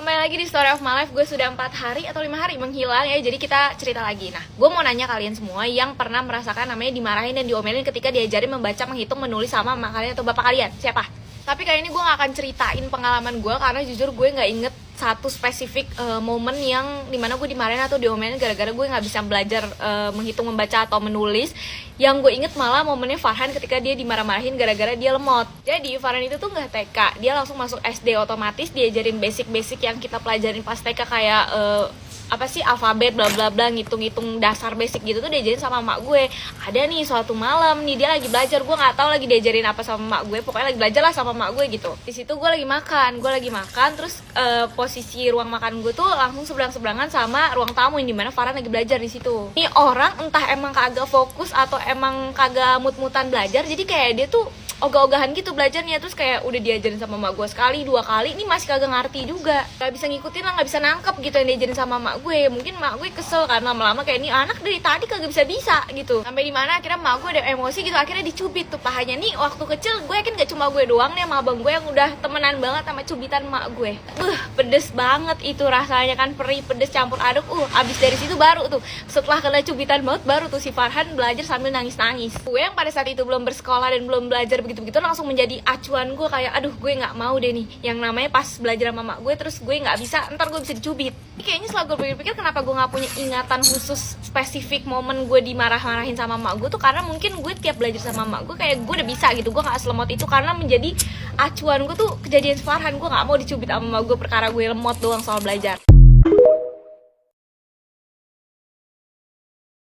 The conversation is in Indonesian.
Kembali lagi di Story of My Life. Gue sudah 4 hari atau 5 hari menghilang ya. Jadi kita cerita lagi. Nah, gue mau nanya kalian semua yang pernah merasakan namanya dimarahin dan diomelin ketika diajarin membaca, menghitung, menulis sama emak kalian atau bapak kalian. Siapa? Tapi kali ini gue gak akan ceritain pengalaman gue, karena jujur gue gak inget satu spesifik momen yang dimana gue dimarahin atau diomelin gara-gara gue gak bisa belajar menghitung, membaca, atau menulis. Yang gue inget malah momennya Farhan ketika dia dimarah-marahin gara-gara dia lemot. Jadi Farhan itu tuh gak TK, dia langsung masuk SD otomatis, diajarin basic-basic yang kita pelajarin pas TK kayak apa sih, alfabet bla bla bla, ngitung-ngitung dasar basic gitu tuh diajarin sama emak gue. Ada nih suatu malam nih dia lagi belajar, gue nggak tahu lagi diajarin apa sama emak gue, pokoknya lagi belajar lah sama emak gue gitu. Di situ gue lagi makan, terus posisi ruang makan gue tuh langsung seberang-seberangan sama ruang tamu yang dimana Farhan lagi belajar di situ. Ini orang entah emang kagak fokus atau emang kagak mut-mutan belajar, jadi kayak dia tuh ogah-ogahan gitu belajarnya. Terus kayak udah diajarin sama emak gue sekali, 2 kali, ini masih kagak ngerti juga, gak bisa ngikutin lah, gak bisa nangkep gitu yang diajarin sama emak gue. Mungkin emak gue kesel karena lama-lama kayak ini anak dari tadi kagak bisa gitu. Sampai dimana akhirnya emak gue ada emosi gitu, akhirnya dicubit tuh pahanya. Nih waktu kecil gue yakin gak cuma gue doang nih sama abang gue yang udah temenan banget sama cubitan emak gue. Pedes banget itu rasanya kan, perih pedes campur aduk. Abis dari situ baru tuh setelah kena cubitan banget baru tuh si Farhan belajar sambil nangis-nangis. Gue yang pada saat itu belum bersekolah dan belum belajar begitu langsung menjadi acuan gue, kayak aduh gue nggak mau deh nih yang namanya pas belajar sama mak gue terus gue nggak bisa, ntar gue bisa dicubit. Kayaknya setelah gue pikir-pikir kenapa gue nggak punya ingatan khusus spesifik momen gue dimarah-marahin sama mak gue tuh, karena mungkin gue tiap belajar sama mak gue kayak gue udah bisa gitu, gue nggak selemot itu. Karena menjadi acuan gue tuh kejadian Farhan, gue nggak mau dicubit sama mak gue perkara gue lemot doang soal belajar.